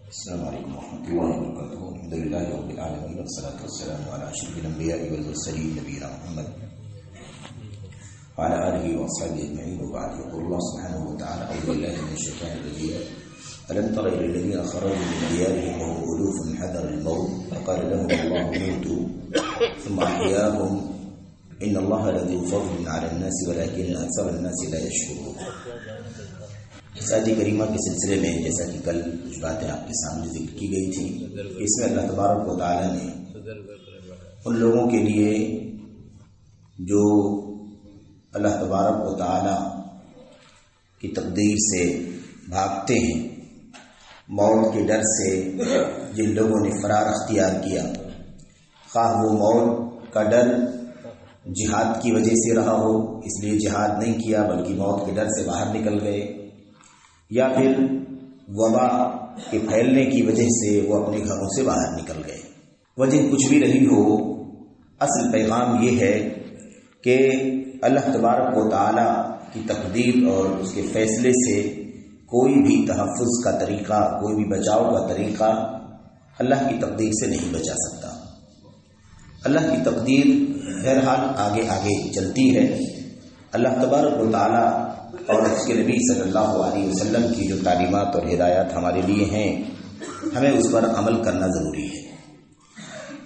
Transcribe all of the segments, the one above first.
السلام علیکم ورحمۃ اللہ وبرکاتہ. الحمد للہ رب العالمین والصلاة والسلام علی اشرف الانبیاء والمرسلین نبینا محمد وعلى آلہ واصحابہ اجمعین وبعد. يقول الله سبحانه وتعالى: اعوذ باللہ من الشیطان الرجیم: ألم تر إلى الذين خرجوا من ديارهم وهم ألوف حذر الموت فقال لهم الله موتوا ثم أحياهم إن الله لذو فضل على الناس ولكن أكثر الناس لا يشكرون. اس آیت کریمہ کے سلسلے میں جیسا کہ کل کچھ باتیں آپ کے سامنے ذکر کی گئی تھیں، اس میں اللہ تبارک و تعالیٰ نے ان لوگوں کے لیے جو اللہ تبارک و تعالیٰ کی تقدیر سے بھاگتے ہیں، موت کے ڈر سے جن لوگوں نے فرار اختیار کیا، خواہ وہ موت کا ڈر جہاد کی وجہ سے رہا ہو، اس لیے جہاد نہیں کیا بلکہ موت کے ڈر سے باہر نکل گئے، یا پھر وبا کے پھیلنے کی وجہ سے وہ اپنے گھروں سے باہر نکل گئے. وجہ کچھ بھی رہی ہو، اصل پیغام یہ ہے کہ اللہ تبارک و تعالی کی تقدیر اور اس کے فیصلے سے کوئی بھی تحفظ کا طریقہ، کوئی بھی بچاؤ کا طریقہ اللہ کی تقدیر سے نہیں بچا سکتا. اللہ کی تقدیر بہرحال آگے آگے چلتی ہے. اللہ تبارک و تعالی اور اس کے نبی صلی اللہ علیہ وسلم کی جو تعلیمات اور ہدایات ہمارے لیے ہیں، ہمیں اس پر عمل کرنا ضروری ہے.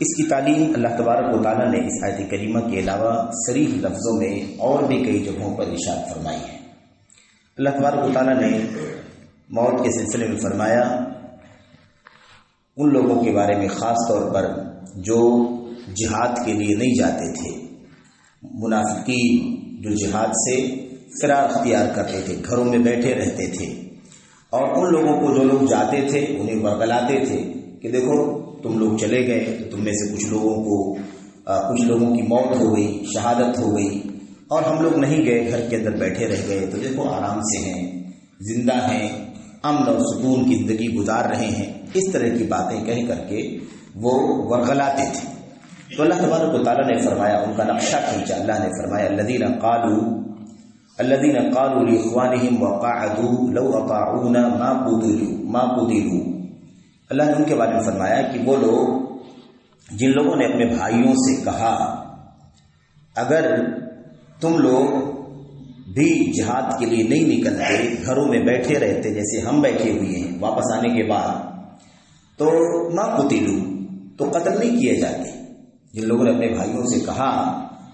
اس کی تعلیم اللہ تبارک و تعالیٰ نے اس آیت کریمہ کے علاوہ صریح لفظوں میں اور بھی کئی جگہوں پر ارشاد فرمائی ہے. اللہ تبارک و تعالیٰ نے موت کے سلسلے میں فرمایا ان لوگوں کے بارے میں خاص طور پر جو جہاد کے لیے نہیں جاتے تھے، منافقین جو جہاد سے فرار اختیار کرتے تھے، گھروں میں بیٹھے رہتے تھے، اور ان لوگوں کو جو لوگ جاتے تھے انہیں ورگلاتے تھے کہ دیکھو تم لوگ چلے گئے تو تم میں سے کچھ لوگوں کی موت ہو گئی، شہادت ہو گئی، اور ہم لوگ نہیں گئے، گھر کے اندر بیٹھے رہ گئے، تو دیکھو آرام سے ہیں، زندہ ہیں، امن اور سکون کی زندگی گزار رہے ہیں. اس طرح کی باتیں کہہ کر کے وہ ورگلاتے تھے. تو اللہ تبارک و تعالیٰ نے فرمایا، ان کا نقشہ کھینچا. اللہ نے فرمایا الذین قالوا لإخوانهم وقعدوا لو أطاعونا ما قتلوا. اللہ نے ان کے بارے میں فرمایا کہ وہ لوگ جن لوگوں نے اپنے بھائیوں سے کہا اگر تم لوگ بھی جہاد کے لیے نہیں نکلتے، گھروں میں بیٹھے رہتے جیسے ہم بیٹھے ہوئے ہیں واپس آنے کے بعد، تو ما قتلوا، تو قتل نہیں کیے جاتے. جن لوگوں نے اپنے بھائیوں سے کہا،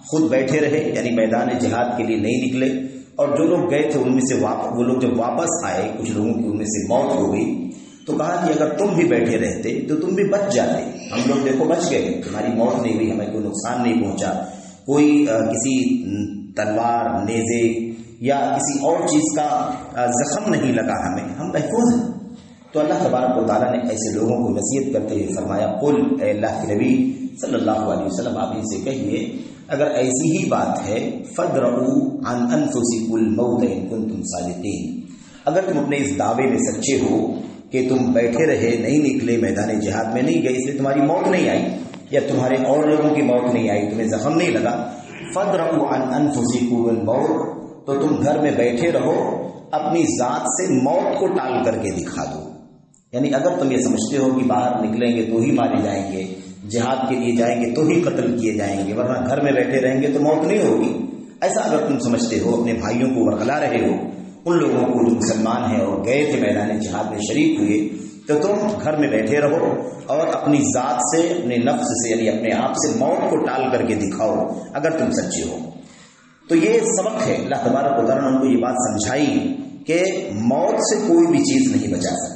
خود بیٹھے رہے یعنی میدان جہاد کے لیے نہیں نکلے، اور جو لوگ گئے تھے ان میں سے وہ لوگ جب واپس آئے، کچھ لوگوں کی ان میں سے موت ہو گئی، تو کہا کہ اگر تم بھی بیٹھے رہتے تو تم بھی بچ جاتے. ہم لوگ دیکھو بچ گئے، تمہاری موت نہیں ہوئی، ہمیں کوئی نقصان نہیں پہنچا، کوئی کسی تلوار، نیزے یا کسی اور چیز کا زخم نہیں لگا ہمیں، ہم محفوظ ہیں. تو اللہ تبارک و تعالیٰ نے ایسے لوگوں کو نصیحت کرتے ہوئے فرمایا قل، اے اللہ کے نبی صلی اللہ علیہ وسلم آپ ان سے کہیے اگر ایسی ہی بات ہے فَادْرَؤُوا عَنْ أَنفُسِكُمُ الْمَوْتَ إِن كُنتُمْ صَادِقِينَ، اگر تم اپنے اس دعوے میں سچے ہو کہ تم بیٹھے رہے، نہیں نکلے، میدان جہاد میں نہیں گئے، اس لیے تمہاری موت نہیں آئی یا تمہارے اور لوگوں کی موت نہیں آئی، تمہیں زخم نہیں لگا، فَادْرَؤُوا عَنْ أَنفُسِكُمُ الْمَوْتَ، تو تم گھر میں بیٹھے رہو، اپنی ذات سے موت کو ٹال کر کے دکھا دو. یعنی اگر تم یہ سمجھتے ہو کہ باہر نکلیں گے تو ہی مارے جائیں گے، جہاد کے لیے جائیں گے تو ہی قتل کیے جائیں گے، ورنہ گھر میں بیٹھے رہیں گے تو موت نہیں ہوگی، ایسا اگر تم سمجھتے ہو، اپنے بھائیوں کو ورگلا رہے ہو، ان لوگوں کو جو مسلمان ہیں اور گئے تھے میدان جہاد میں شریک ہوئے، تو تم گھر میں بیٹھے رہو اور اپنی ذات سے، اپنے نفس سے یعنی اپنے آپ سے موت کو ٹال کر کے دکھاؤ اگر تم سچے ہو. تو یہ سبق ہے. اللہ تبارک و تعالیٰ نے ان کو یہ بات سمجھائی کہ موت سے کوئی بھی چیز نہیں بچا سکتی ہے.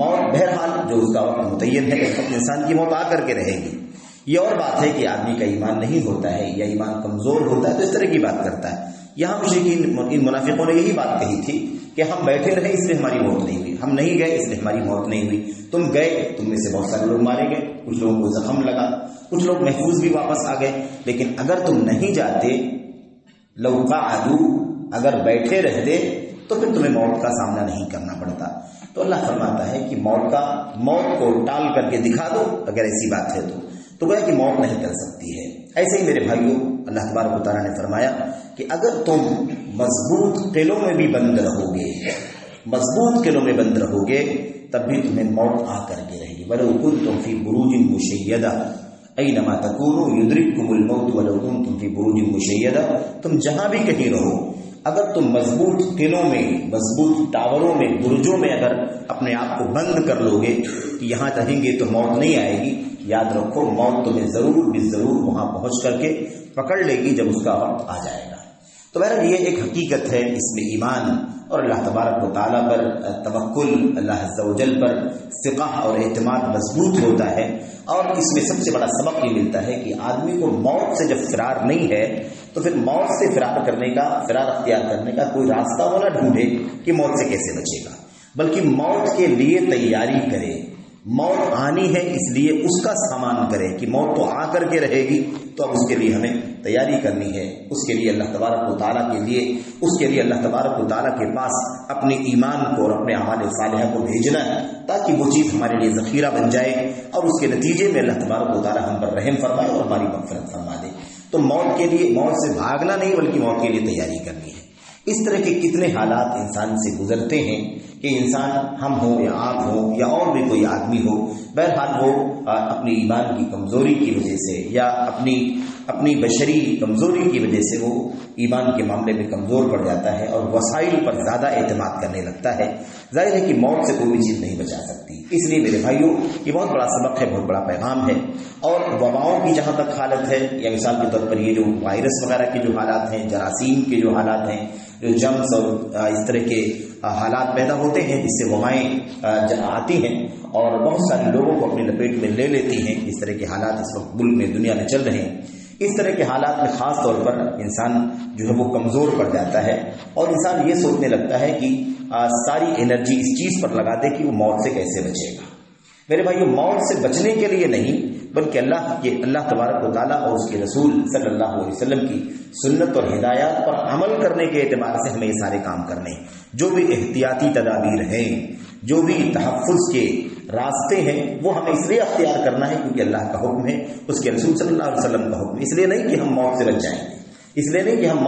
موت بہرحال جو اس کا وقت متعین ہے، اس وقت انسان کی موت آ کر کے رہے گی. یہ اور بات ہے کہ آدمی کا ایمان نہیں ہوتا ہے یا ایمان کمزور ہوتا ہے تو اس طرح کی بات کرتا ہے. یہاں مشرکین، ان منافقوں نے یہی بات کہی تھی کہ ہم بیٹھے رہے اس لیے ہماری موت نہیں ہوئی، ہم نہیں گئے اس لیے ہماری موت نہیں ہوئی. تم گئے، تم میں سے بہت سارے لوگ مارے گئے، کچھ لوگوں کو زخم لگا، کچھ لوگ محفوظ بھی واپس آ گئے، لیکن اگر تم نہیں جاتے، لو قعدوا، اگر بیٹھے رہتے تو پھر تمہیں موت کا سامنا نہیں کرنا پڑتا. تو اللہ فرماتا ہے کہ موت کو ٹال کر کے دکھا دو اگر ایسی بات ہے تو گویا کہ موت نہیں کر سکتی ہے. ایسے ہی میرے بھائیوں، اللہ تبارک و تعالیٰ نے فرمایا کہ اگر تم مضبوط قلعوں میں بھی بند رہو گے، مضبوط قلعوں میں بند رہو گے، تب بھی تمہیں موت آ کر کے رہے گی. وَلَوْ كُنْتُمْ فِي بُرُوجٍ مُّشَيَّدَةٍ أَيْنَمَا تَكُونُوا يُدْرِككُمُ الْمَوْتُ وَلَوْ كُنْتُمْ فِي بُرُوجٍ مُّشَيَّدَةٍ. تم جہاں بھی کہیں رہو، اگر تم مضبوط قلعوں میں، مضبوط ٹاوروں میں، برجوں میں اگر اپنے آپ کو بند کر لو گے کہ یہاں رہیں گے تو موت نہیں آئے گی، یاد رکھو موت تمہیں ضرور ضرور وہاں پہنچ کر کے پکڑ لے گی جب اس کا وقت آ جائے گا. تو بہرحال یہ ایک حقیقت ہے، اس میں ایمان اور اللہ تبارک و تعالیٰ پر توکل، اللہ عز و جل پر ثقہ اور اعتماد مضبوط ہوتا ہے. اور اس میں سب سے بڑا سبق یہ ملتا ہے کہ آدمی کو موت سے جب فرار نہیں ہے تو پھر موت سے فرار اختیار کرنے کا کوئی راستہ وہ نہ ڈھونڈے کہ موت سے کیسے بچے گا، بلکہ موت کے لیے تیاری کرے. موت آنی ہے اس لیے اس کا سامان کرے کہ موت تو آ کر کے رہے گی، تو اب اس کے لیے ہمیں تیاری کرنی ہے. اس کے لیے اللہ تبارک و تعالیٰ اللہ تبارک و تعالیٰ کے پاس اپنے ایمان کو اور اپنے اعمال صالحہ کو بھیجنا ہے تاکہ وہ چیز ہمارے لیے ذخیرہ بن جائے اور اس کے نتیجے میں اللہ تبارک و تعالیٰ ہم پر رحم فرمائے اور ہماری مغفرت فرما دے. تو موت سے بھاگنا نہیں بلکہ موت کے لیے تیاری کرنی ہے. اس طرح کے کتنے حالات انسان سے گزرتے ہیں کہ انسان ہم ہوں یا آپ ہوں یا اور بھی کوئی آدمی ہو، بہرحال وہ اپنی ایمان کی کمزوری کی وجہ سے یا اپنی بشری کمزوری کی وجہ سے وہ ایمان کے معاملے میں کمزور پڑ جاتا ہے اور وسائل پر زیادہ اعتماد کرنے لگتا ہے. ظاہر ہے کہ موت سے کوئی بھی چیز نہیں بچا سکتی. اس لیے میرے بھائیوں یہ بہت بڑا سبق ہے، بہت بڑا پیغام ہے. اور وباؤں کی جہاں تک حالت ہے، یا مثال کے طور پر یہ جو وائرس وغیرہ کے جو حالات ہیں، جراثیم کے جو حالات ہیں، جو جمس اور اس طرح کے حالات پیدا ہوتے ہیں جس سے وبائیں آتی ہیں اور بہت سارے لوگوں کو اپنی لپیٹ میں لے لیتی ہیں. اس طرح کے حالات اس وقت ملک میں دنیا میں چل رہے ہیں. اس طرح کے حالات میں خاص طور پر انسان جو ہے وہ کمزور پڑ جاتا ہے اور انسان یہ سوچنے لگتا ہے کہ ساری انرجی اس چیز پر لگا دے کہ وہ موت سے کیسے بچے گا. میرے بھائیو، موت سے بچنے کے لیے نہیں بلکہ اللہ تبارک و تعالیٰ اور اس کے رسول صلی اللہ علیہ وسلم کی سنت اور ہدایات پر عمل کرنے کے اعتبار سے ہمیں یہ سارے کام کرنے ہیں. جو بھی احتیاطی تدابیر ہیں، جو بھی تحفظ کے راستے ہیں، وہ ہمیں اس لیے اختیار کرنا ہے کیونکہ اللہ کا حکم ہے، اس کے رسول صلی اللہ علیہ وسلم کا حکم ہے. اس لیے نہیں کہ ہم موت سے بچ جائیں گے، اس لیے نہیں کہ ہم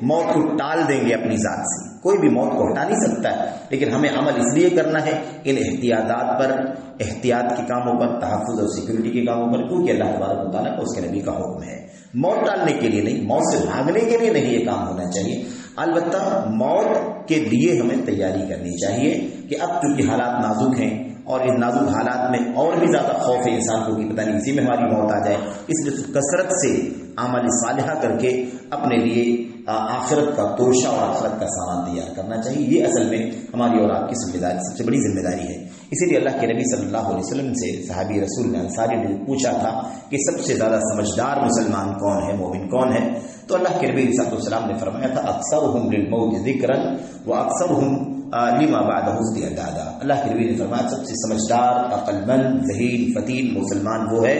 موت کو ٹال دیں گے اپنی ذات سے. کوئی بھی موت کو ہٹا نہیں سکتا ہے، لیکن ہمیں عمل اس لیے کرنا ہے ان احتیاطات پر، احتیاط کے کاموں پر، تحفظ اور سیکورٹی کے کاموں پر، کیونکہ اللہ تبارک و تعالیٰ کا اس کے نبی کا حکم ہے. موت ٹالنے کے لیے نہیں، موت سے بھاگنے کے لیے نہیں یہ کام ہونا چاہیے. البتہ موت کے لیے ہمیں تیاری کرنی چاہیے کہ اب چونکہ حالات نازک ہیں اور ان نازک حالات میں اور بھی زیادہ خوف ہے انسان کو کہ پتہ نہیں اسی میں ہماری موت آ جائے، اس لیے کثرت سے اعمال صالحہ کر کے اپنے لیے آخرت کا توشہ اور آخرت کا سامان تیار کرنا چاہیے. یہ اصل میں ہماری اور آپ کی سب سے بڑی ذمہ داری ہے. اسی لیے اللہ کے نبی صلی اللہ علیہ وسلم سے صحابی رسول نے انصاری نے پوچھا تھا کہ سب سے زیادہ سمجھدار مسلمان کون ہے، مومن کون ہے؟ تو اللہ کے نبی صلی اللہ علیہ وسلم نے فرمایا تھا اکثرهم للموت ذکرا واکثرهم لما بعده استعدادا. اللہ کے نبی نے فرمایا سب سے سمجھدار، عقل مند، ذہین، فطین مسلمان وہ ہے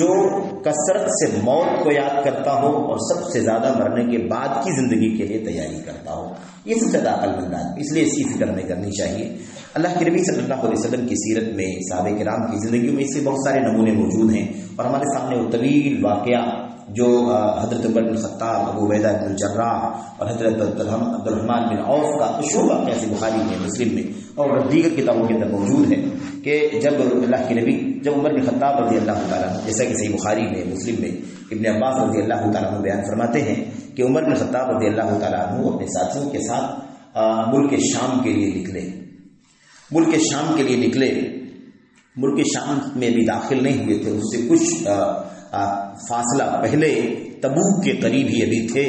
جو کثرت سے موت کو یاد کرتا ہو اور سب سے زیادہ مرنے کے بعد کی زندگی کے لیے تیاری کرتا ہو. یہ سب سے زیادہ عقل مند آدمی، اس لیے اس کی فکر ہمیں کرنی چاہیے. اللہ کے نبی صلی اللہ علیہ وسلم کی سیرت میں، صحابہ کرام کی زندگیوں میں اس سے بہت سارے نمونے موجود ہیں اور ہمارے سامنے وہ طویل واقعہ جو حضرت عمر بن خطاب، ابو عبیدہ بن الجراح اور حضرت عبد الرحمن بن عوف کا مشہور واقعہ سے بخاری میں، مسلم میں اور دیگر کتابوں کے اندر موجود ہے کہ جب اللہ کے نبی، جب عمر بن خطاب رضی اللہ تعالیٰ عنہ، جیسا کہ صحیح بخاری میں، مسلم میں ابن عباس رضی اللہ تعالیٰ عنہ بیان فرماتے ہیں کہ عمر بن خطاب رضی اللہ تعالیٰ عنہ اپنے ساتھیوں کے ساتھ ملک شام کے لیے نکلے. ملک شام میں بھی داخل نہیں ہوئے تھے، اس سے کچھ فاصلہ پہلے تبوک کے قریب ہی ابھی تھے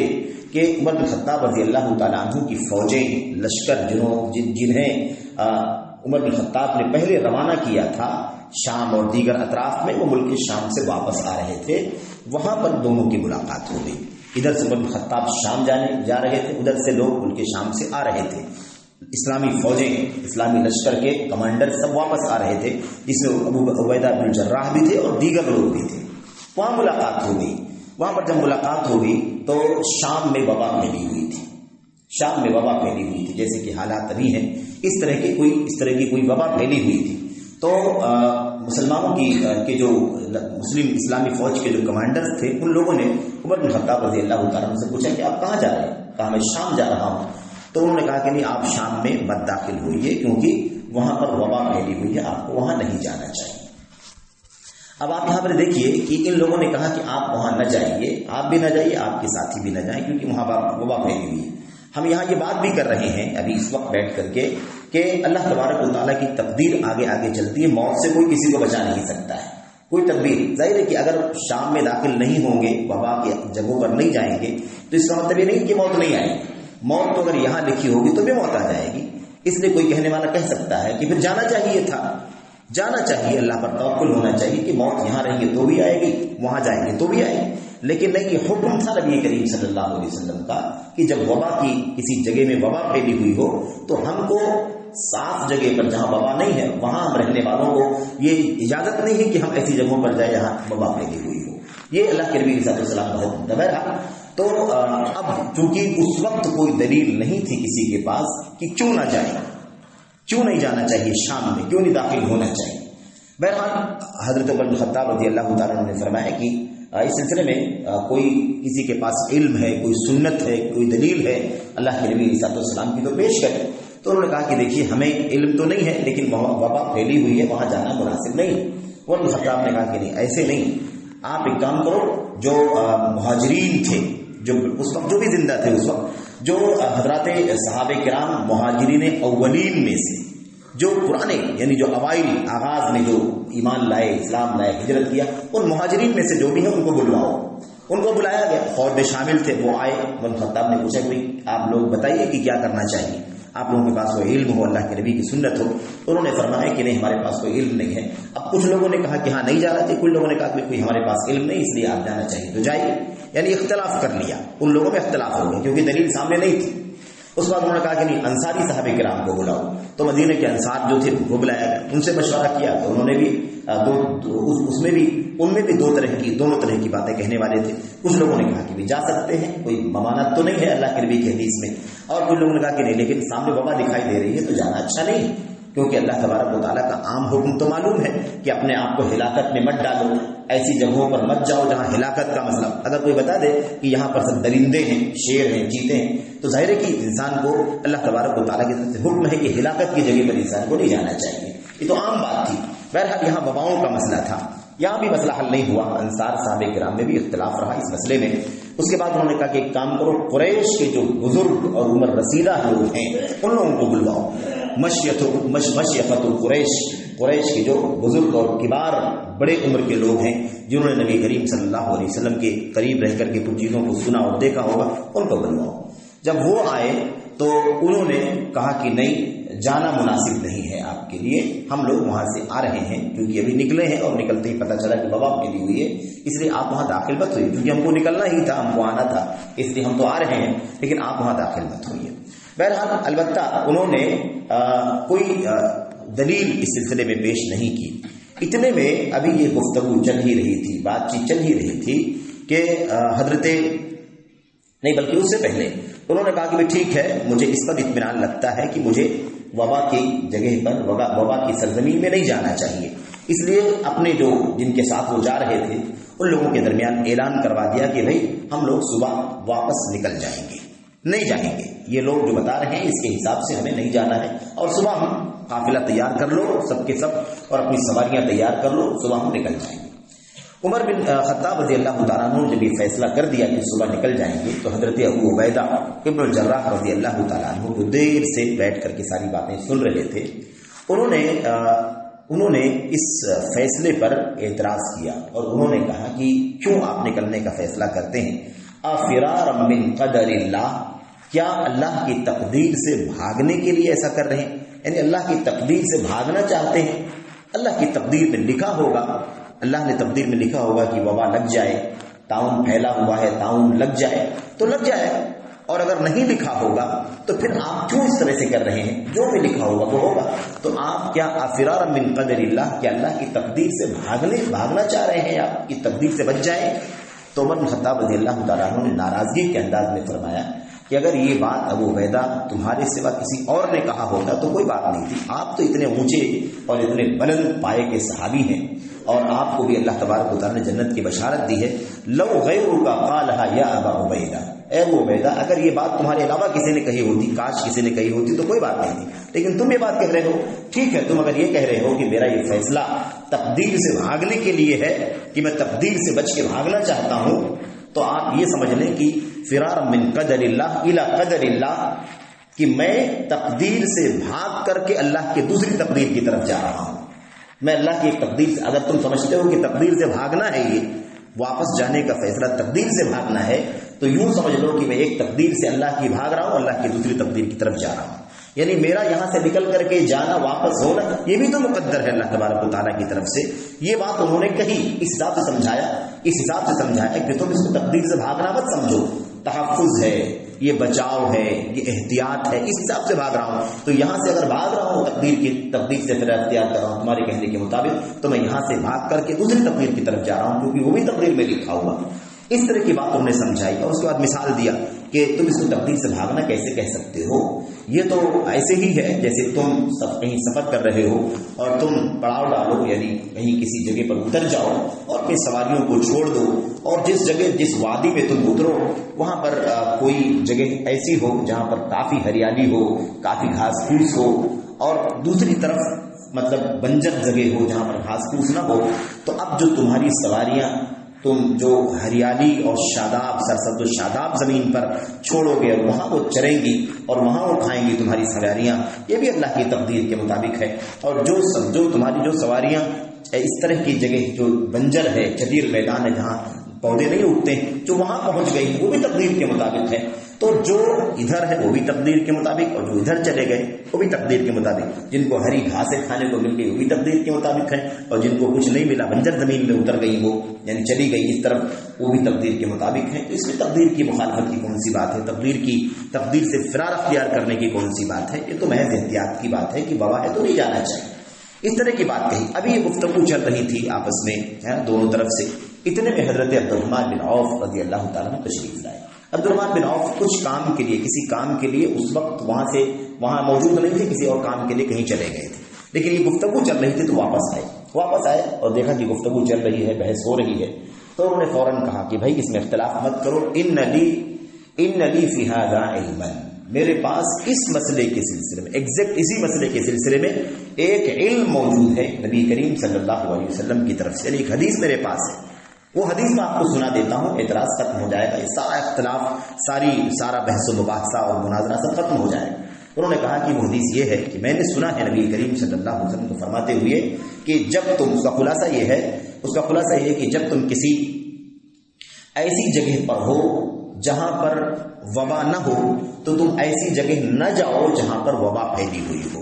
کہ عمر بن خطاب رضی اللہ تعالیٰ عنہ کی فوجیں، لشکر جنہیں عمر بن خطاب نے پہلے روانہ کیا تھا شام اور دیگر اطراف میں، وہ ملک شام سے واپس آ رہے تھے. وہاں پر دونوں کی ملاقات ہو گئی. ادھر سے عمر بن خطاب شام جا رہے تھے، ادھر سے لوگ ملک شام سے آ رہے تھے. اسلامی فوجیں، اسلامی لشکر کے کمانڈر سب واپس آ رہے تھے، جس میں ابو عبیدہ بن الجراح بھی تھے اور دیگر لوگ بھی تھے. وہاں ملاقات ہو گئی. وہاں پر جب ملاقات ہو گئی تو شام میں وبا پھیلی ہوئی تھی. جیسے کہ حالات ابھی ہیں، اس طرح کی کوئی وبا پھیلی ہوئی تھی. تو مسلمانوں کے جو مسلم اسلامی فوج کے جو کمانڈرز تھے، ان لوگوں نے عمر بن خطاب رضی اللہ تعالیٰ عنہ سے پوچھا کہ آپ کہاں جا رہے ہیں؟ کہا میں شام جا رہا ہوں. تو انہوں نے کہا کہ نہیں، آپ شام میں مت داخل ہوئیے کیونکہ وہاں پر وبا پھیلی ہوئی ہے، آپ کو وہاں نہیں جانا چاہیے۔ اب آپ یہاں پر دیکھیے کہ ان لوگوں نے کہا کہ آپ وہاں نہ جائیے، آپ بھی نہ جائیے، آپ کے ساتھی بھی نہ جائیں، کیونکہ وہاں وبا پھیلی ہوئی ہے۔ ہم یہاں یہ بات بھی کر رہے ہیں ابھی اس وقت بیٹھ کر کے کہ اللہ تبارک و تعالیٰ کی تقدیر آگے آگے چلتی ہے، موت سے کوئی کسی کو بچا نہیں سکتا ہے، کوئی تدبیر۔ ظاہر ہے کہ اگر شام میں داخل نہیں ہوں گے، وبا کی جگہوں پر نہیں جائیں گے، تو اس کا مطلب یہ نہیں کہ موت نہیں آئے گی۔ موت تو اگر یہاں لکھی ہوگی تو بھی موت آ جائے گی۔ اس لیے کوئی کہنے والا کہہ سکتا ہے کہ پھر جانا چاہیے تھا، جانا چاہیے، اللہ پر توکل ہونا چاہیے کہ موت یہاں رہیں گے تو بھی آئے گی، وہاں جائیں گے تو بھی آئے گی۔ لیکن نہیں، یہ حکم تھا نبی کریم صلی اللہ علیہ وسلم کا کہ جب وبا کی کسی جگہ میں وبا پھیلی ہوئی ہو تو ہم کو صاف جگہ پر جہاں وبا نہیں ہے وہاں ہم رہنے والوں کو یہ اجازت نہیں ہے کہ ہم ایسی جگہوں پر جائیں جہاں وبا پھیلی ہوئی ہو۔ یہ اللہ کے نبی صلی اللہ علیہ وسلم کا حکم تھا۔ تو اب چونکہ اس وقت کوئی دلیل نہیں تھی کسی کے پاس کہ کیوں نہ جائیں، کیوں نہیں جانا چاہیے، شام میں کیوں نہیں داخل ہونا چاہیے۔ بہرحال حضرت عمر بن خطاب رضی اللہ تعالیٰ عنہ نے فرمایا کہ اس سلسلے میں کوئی کسی کے پاس علم ہے، کوئی سنت ہے، کوئی دلیل ہے اللہ کے نبی علیہ السلام کی تو پیش کرے۔ تو انہوں نے کہا کہ دیکھیے ہمیں علم تو نہیں ہے لیکن وبا پھیلی ہوئی ہے، وہاں جانا مناسب نہیں۔ عمر بن خطاب نے کہا کہ نہیں، ایسے نہیں، آپ ایک کام کرو، جو مہاجرین تھے، جو اس وقت جو بھی زندہ تھے اس وقت، جو حضرات صحابہ کرام مہاجرین اولین میں سے، جو پرانے یعنی جو اوائل آغاز میں جو ایمان لائے، اسلام لائے، ہجرت کیا، ان مہاجرین میں سے جو بھی ہیں ان کو بلواؤ۔ ان کو بلایا گیا، فوج میں شامل تھے، وہ آئے۔ بن خطاب نے پوچھا کہ آپ لوگ بتائیے کہ کیا کرنا چاہیے، آپ لوگوں کے پاس کوئی علم ہو، اللہ کے نبی کی سنت ہو۔ انہوں نے فرمایا کہ نہیں، ہمارے پاس کوئی علم نہیں ہے۔ اب کچھ لوگوں نے کہا کہ ہاں نہیں جانا چاہیے، کچھ لوگوں نے کہا کہ کوئی ہمارے پاس علم نہیں، اس لیے آپ جانا چاہیے تو جائیے۔ یعنی اختلاف کر لیا، ان لوگوں میں اختلاف ہو گیا کیونکہ دلیل سامنے نہیں تھی۔ اس وقت انہوں نے کہا کہ نہیں، انصاری صحابہ کرام کو بلاؤ۔ تو مدینے کے انصار جو تھے وہ بلایا گیا، ان سے مشورہ کیا تو انہوں نے بھی ان میں بھی دونوں طرح کی باتیں کہنے والے تھے۔ کچھ لوگوں نے کہا کہ بھی جا سکتے ہیں، کوئی ممانعت تو نہیں ہے اللہ کے نبی کی حدیث میں، اور کچھ لوگوں نے کہا کہ نہیں، لیکن سامنے وبا دکھائی دے رہی ہے تو جانا اچھا نہیں، کیونکہ اللہ تبارک و تعالیٰ کا عام حکم تو معلوم ہے کہ اپنے آپ کو ہلاکت میں مت ڈالو، ایسی جگہوں پر مت جاؤ جہاں ہلاکت کا مسئلہ۔ اگر کوئی بتا دے کہ یہاں پر سب درندے ہیں، شیر ہیں، چیتے ہیں، تو ظاہر ہے کہ انسان کو اللہ تبارک و تعالیٰ کی طرف سے حکم ہے کہ ہلاکت کی جگہ پر انسان کو نہیں جانا چاہیے۔ یہ تو عام بات تھی۔ بہرحال یہاں وباؤں کا مسئلہ تھا، یہاں بھی مسئلہ حل نہیں ہوا، انصار صحابہ کرام میں بھی اختلاف رہا اس مسئلے میں۔ اس کے بعد انہوں نے کہا کہ ایک کام کرو، قریش کے جو بزرگ اور عمر رسیدہ لوگ ہیں ان لوگوں کو بلواؤ۔ مشیخت قریش کے جو بزرگ اور کبار بڑے عمر کے لوگ ہیں، جنہوں نے نبی کریم صلی اللہ علیہ وسلم کے قریب رہ کر کے کچھ چیزوں کو سنا اور دیکھا ہوگا، ان کو بلواؤ۔ جب وہ آئے تو انہوں نے کہا کہ نہیں، جانا مناسب نہیں ہے آپ کے لیے، ہم لوگ وہاں سے آ رہے ہیں، کیونکہ ابھی نکلے ہیں اور نکلتے ہی پتہ چلا کہ وبا پھیلی ہوئی ہے، اس لیے آپ وہاں داخل مت ہوئیے، کیونکہ ہم کو نکلنا ہی تھا، ہم کو آنا تھا، اس لیے ہم تو آ رہے ہیں، لیکن آپ وہاں داخل مت ہوئیے۔ بہرحال البتہ انہوں نے کوئی دلیل اس سلسلے میں پیش نہیں کی۔ اتنے میں ابھی یہ گفتگو چل ہی رہی تھی، بات چیت چل ہی رہی تھی کہ نہیں بلکہ اس سے پہلے انہوں نے کہا کہ ٹھیک ہے، مجھے اس پر اطمینان لگتا ہے کہ مجھے وبا کی جگہ پر، وبا کی سرزمین میں نہیں جانا چاہیے، اس لیے اپنے جو جن کے ساتھ وہ جا رہے تھے ان لوگوں کے درمیان اعلان کروا دیا کہ بھائی ہم لوگ صبح واپس نکل جائیں گے، نہیں جائیں گے، یہ لوگ جو بتا رہے ہیں اس کے حساب سے ہمیں نہیں جانا ہے، اور صبح ہم قافلہ تیار کر لو سب کے سب، اور اپنی سواریاں تیار کر لو، صبح ہم نکل جائیں گے۔ عمر بن خطاب رضی اللہ تعالیٰ عنہ جب یہ فیصلہ کر دیا کہ صبح نکل جائیں گے، تو حضرت ابو عبیدہ ابن الجراح رضی اللہ تعالیٰ عنہ جو دیر سے بیٹھ کر کے ساری باتیں سن رہے تھے، انہوں نے اس فیصلے پر اعتراض کیا، اور انہوں نے کہا کہ کیوں آپ نکلنے کا فیصلہ کرتے ہیں؟ افرار من قدر اللہ، کیا اللہ کی تقدیر سے بھاگنے کے لیے ایسا کر رہے ہیں؟ یعنی اللہ کی تقدیر سے بھاگنا چاہتے ہیں؟ اللہ کی تقدیر میں لکھا ہوگا، اللہ نے تقدیر میں لکھا ہوگا کہ وبا لگ جائے، طاعون پھیلا ہوا ہے، طاعون لگ جائے تو لگ جائے، اور اگر نہیں لکھا ہوگا تو پھر آپ کیوں اس طرح سے کر رہے ہیں؟ جو بھی لکھا ہوگا وہ ہوگا، تو آپ کیا افرار من قدر اللہ، کیا اللہ کی تقدیر سے بھاگنا چاہ رہے ہیں، آپ کی تقدیر سے بچ جائیں؟ تو عمر بن خطاب رضی اللہ تعالیٰ عنہ نے ناراضگی کے انداز میں فرمایا کہ اگر یہ بات ابو عبیدہ تمہارے سوا کسی اور نے کہا ہوتا تو کوئی بات نہیں تھی، آپ تو اتنے اونچے اور اتنے بلند پائے کے صحابی ہیں، اور آپ کو بھی اللہ تبارک و تعالیٰ نے جنت کی بشارت دی ہے۔ لو غیرک قالھا یا ابا عبیدہ، اے ابو عبیدہ اگر یہ بات تمہارے علاوہ کسی نے کہی ہوتی، کاش کسی نے کہی ہوتی تو کوئی بات نہیں تھی، لیکن تم یہ بات کہہ رہے ہو، ٹھیک ہے تم اگر یہ کہہ رہے ہو کہ میرا یہ فیصلہ تقدیر سے بھاگنے کے لیے ہے کہ میں تقدیر سے بچ کے بھاگنا چاہتا ہوں، تو آپ یہ سمجھ لیں کہ فرار من قدر اللہ الی قدر اللہ، کہ میں تقدیر سے بھاگ کر کے اللہ کی دوسری تقدیر کی طرف جا رہا ہوں۔ میں اللہ کی ایک تقدیر سے، اگر تم سمجھتے ہو کہ تقدیر سے بھاگنا ہے، یہ واپس جانے کا فیصلہ تقدیر سے بھاگنا ہے، تو یوں سمجھ لو کہ میں ایک تقدیر سے اللہ کی بھاگ رہا ہوں، اللہ کی دوسری تقدیر کی طرف جا رہا ہوں، یعنی میرا یہاں سے نکل کر کے جانا، واپس ہونا، یہ بھی تو مقدر ہے اللہ تبارک و تعالیٰ کی طرف سے۔ یہ بات انہوں نے کہی، اس حساب سے سمجھایا کہ تم اس کو تقدیر سے بھاگنا مت سمجھو، تحفظ ہے، یہ بچاؤ ہے، یہ احتیاط ہے، اس حساب سے بھاگ رہا ہوں۔ تو یہاں سے اگر بھاگ رہا ہوں تقدیر سے پھر اختیار کر رہا ہوں تمہارے کہنے کے مطابق، تو میں یہاں سے بھاگ کر کے دوسری تقدیر کی طرف جا رہا ہوں، کیونکہ وہ بھی تقدیر میں لکھا ہوا۔ اس طرح کی بات انہوں نے سمجھائی، اور اس کے بعد مثال دیا کہ تم اس کو تقدیر سے بھاگنا کیسے کہہ سکتے ہو، یہ تو ایسے ہی ہے جیسے تم کہیں سفر کر رہے ہو اور تم پڑاؤ ڈالو، یعنی کہیں کسی جگہ پر اتر جاؤ اور اپنی سواریوں کو چھوڑ دو، اور جس وادی میں تم اترو وہاں پر کوئی جگہ ایسی ہو جہاں پر کافی ہریالی ہو، کافی گھاس پھوس ہو، اور دوسری طرف مطلب بنجر جگہ ہو جہاں پر گھاس پھوس نہ ہو، تو اب جو تمہاری سواریاں تم جو ہریالی اور شاداب، سرسبز و شاداب زمین پر چھوڑو گے اور وہاں وہ چریں گی اور وہاں وہ کھائیں گی تمہاری سواریاں، یہ بھی اللہ کی تقدیر کے مطابق ہے۔ اور جو تمہاری جو سواریاں اس طرح کی جگہ جو بنجر ہے، چدیر میدان ہے جہاں پودے نہیں اگتے، جو وہاں پہنچ گئی وہ بھی تقدیر کے مطابق ہے۔ تو جو ادھر ہے وہ بھی تقدیر کے مطابق، اور جو ادھر چلے گئے وہ بھی تقدیر کے مطابق، جن کو ہری گھاسیں کھانے کو مل گئی وہ بھی تقدیر کے مطابق ہے، اور جن کو کچھ نہیں ملا، بنجر زمین میں اتر گئی وہ، یعنی چلی گئی اس طرف، وہ بھی تقدیر کے مطابق ہے۔ تو اس میں تقدیر کی مخالفت کی کون سی بات ہے، تقدیر سے فرار اختیار کرنے کی کون سی بات ہے، یہ تو محض احتیاط کی بات ہے کہ وبا ہے تو نہیں جانا چاہیے، اس طرح کی بات کہی۔ ابھی یہ گفتگو چل رہی تھی آپس میں دونوں طرف سے، اتنے میں حضرت عبدالرحمن بن عوف رضی اللہ تعالیٰ عنہ تشریف لائے۔ عبدالرحمن بن عوف کچھ کام کے لیے، کسی کام کے لیے اس وقت وہاں موجود نہیں تھے، کسی اور کام کے لیے کہیں چلے گئے تھے، لیکن یہ گفتگو چل رہی تھی تو واپس آئے اور دیکھا کہ گفتگو چل رہی ہے، بحث ہو رہی ہے، تو انہوں نے فوراً کہا کہ بھائی اس میں اختلاف مت کرو، ان لی فی ھذا علما، میرے پاس اس مسئلے کے سلسلے میں، ایگزیکٹ اسی مسئلے کے سلسلے میں ایک علم موجود ہے نبی کریم صلی اللہ علیہ وسلم کی طرف سے، ایک حدیث میرے پاس ہے، وہ حدیث میں آپ کو سنا دیتا ہوں، اعتراض ختم ہو جائے گا، یہ سارا اختلاف، سارا بحث و مباحثہ اور مناظرہ سب ختم ہو جائے گا۔ انہوں نے کہا کہ وہ حدیث یہ ہے کہ میں نے سنا ہے نبی کریم صلی اللہ علیہ وسلم کو فرماتے ہوئے کہ جب تم، اس کا خلاصہ یہ ہے کہ جب تم کسی ایسی جگہ پر ہو جہاں پر وبا نہ ہو تو تم ایسی جگہ نہ جاؤ جہاں پر وبا پھیلی ہوئی ہو،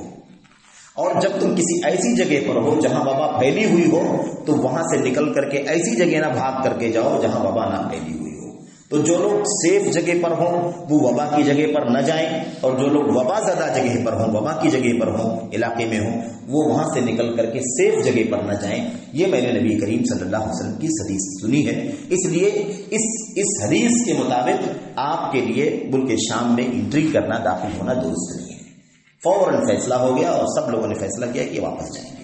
اور جب تم کسی ایسی جگہ پر ہو جہاں وبا پھیلی ہوئی ہو تو وہاں سے نکل کر کے ایسی جگہ نہ بھاگ کر کے جاؤ جہاں وبا نہ پھیلی ہوئی ہو۔ تو جو لوگ سیف جگہ پر ہوں وہ وبا کی جگہ پر نہ جائیں، اور جو لوگ وبا زدہ جگہ پر ہوں، وبا کی جگہ پر ہوں، علاقے میں ہوں، وہ وہاں سے نکل کر کے سیف جگہ پر نہ جائیں۔ یہ میں نے نبی کریم صلی اللہ علیہ وسلم کی حدیث سنی ہے، اس لیے اس حدیث کے مطابق آپ کے لیے ملک شام میں انٹری کرنا، داخل ہونا درست نہیں ہے۔ فوراً فیصلہ ہو گیا اور سب لوگوں نے فیصلہ کیا کہ واپس جائیں گے۔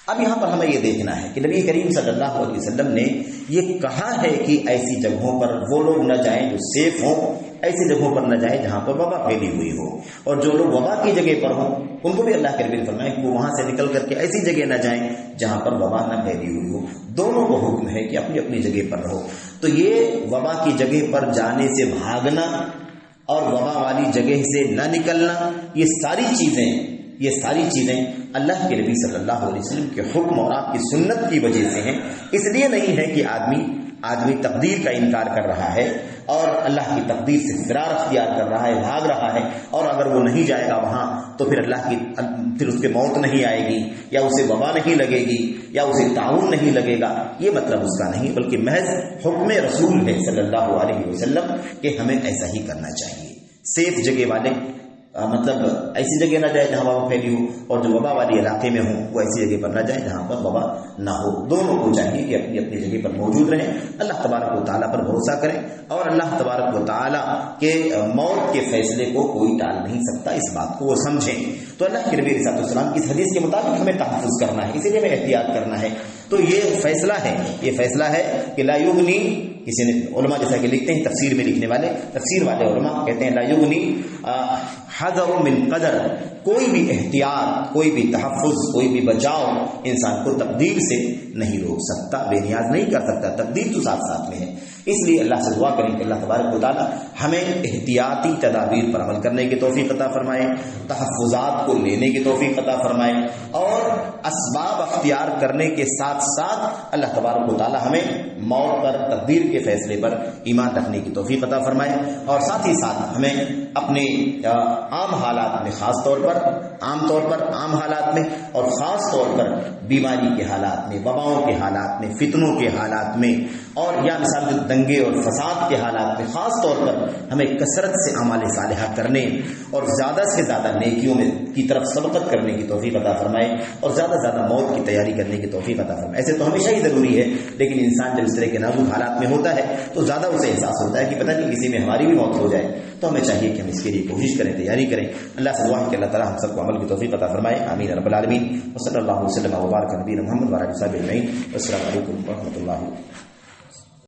اب یہاں پر ہمیں یہ دیکھنا ہے کہ نبی کریم صلی اللہ علیہ وسلم نے یہ کہا ہے کہ ایسی جگہوں پر وہ لوگ نہ جائیں جو سیف ہوں، ایسی جگہوں پر نہ جائیں جہاں پر وبا پھیلی ہوئی ہو، اور جو لوگ وبا کی جگہ پر ہوں ان کو بھی اللہ کے نبی نے فرمایا کہ وہ وہاں سے نکل کر کے ایسی جگہ نہ جائیں جہاں پر وبا نہ پھیلی ہوئی ہو۔ دونوں کو حکم ہے کہ اپنی اپنی جگہ پر رہو۔ تو یہ وبا کی جگہ پر جانے سے بھاگنا اور وبا والی جگہ سے نہ نکلنا، یہ ساری چیزیں اللہ کے نبی صلی اللہ علیہ وسلم کے حکم اور آپ کی سنت کی وجہ سے ہیں۔ اس لیے نہیں ہے کہ آدمی تقدیر کا انکار کر رہا ہے اور اللہ کی تقدیر سے فرار اختیار کر رہا ہے، بھاگ رہا ہے، اور اگر وہ نہیں جائے گا وہاں تو پھر اس کے موت نہیں آئے گی، یا اسے وبا نہیں لگے گی، یا اسے تعاون نہیں لگے گا، یہ مطلب اس کا نہیں، بلکہ محض حکم رسول ہے صلی اللہ علیہ وسلم کہ ہمیں ایسا ہی کرنا چاہیے۔ سیف جگہ والے مطلب ایسی جگہ نہ جائے جہاں وبا پھیلی ہو، اور جو وبا والی علاقے میں ہوں وہ ایسی جگہ پر نہ جائے جہاں پر وبا نہ ہو۔ دونوں کو چاہیے کہ اپنی اپنی جگہ پر موجود رہیں، اللہ تبارک و تعالیٰ پر بھروسہ کریں، اور اللہ تبارک و تعالیٰ کے موت کے فیصلے کو کوئی ٹال نہیں سکتا، اس بات کو وہ سمجھیں۔ تو اللہ کے نبی علیہ الصلوۃ والسلام کی اس حدیث کے مطابق ہمیں تحفظ کرنا ہے، اسی لیے ہمیں احتیاط کرنا ہے۔ تو یہ فیصلہ ہے کہ لا یغنی، کسی نے علماء جیسا کہ لکھتے ہیں تفسیر میں لکھنے والے، تفسیر والے علماء کہتے ہیں لا یغنی حذر من قدر، کوئی بھی احتیاط، کوئی بھی تحفظ، کوئی بھی بچاؤ انسان کو تقدیر سے نہیں روک سکتا، بے نیاز نہیں کر سکتا، تقدیر تو ساتھ ساتھ میں ہے۔ اس لیے اللہ سے دعا کریں کہ اللہ تبارک و تعالیٰ ہمیں احتیاطی تدابیر پر عمل کرنے کی توفیق عطا فرمائے، تحفظات کو لینے کی توفیق عطا فرمائے، اور اسباب اختیار کرنے کے ساتھ ساتھ اللہ تبارک و تعالیٰ ہمیں موت پر، تقدیر کے فیصلے پر ایمان رکھنے کی توفیق عطا فرمائے، اور ساتھ ہی ساتھ ہمیں اپنے عام حالات میں، خاص طور پر عام حالات میں، اور خاص طور پر بیماری کے حالات میں، وباؤں کے حالات میں، فتنوں کے حالات میں، اور یا مثال جو دنگے اور فساد کے حالات میں، خاص طور پر ہمیں کثرت سے اعمال صالحہ کرنے اور زیادہ سے زیادہ نیکیوں میں کی طرف سبقت کرنے کی توفیق عطا فرمائے، اور زیادہ سے زیادہ موت کی تیاری کرنے کی توفیق عطا فرمائے۔ ایسے تو ہمیشہ ہی ضروری ہے، لیکن انسان جب اس طرح کے نازک حالات میں ہوتا ہے تو زیادہ اسے احساس ہوتا ہے کہ پتہ نہیں کسی میں ہماری بھی موت ہو جائے، تو ہمیں چاہیے کہ ہم اس کے لیے کوشش کریں، تیاری کریں۔ اللہ سے دعا ہے کہ اللہ تعالیٰ ہم سب کو عمل کی توفیق عطا فرمائے، آمین رب العالمین۔ وصلی اللہ وسلم وبارک علی نبینا محمد وعلی آلہ وصحبہ اجمعین۔ السلام علیکم ورحمۃ اللہ۔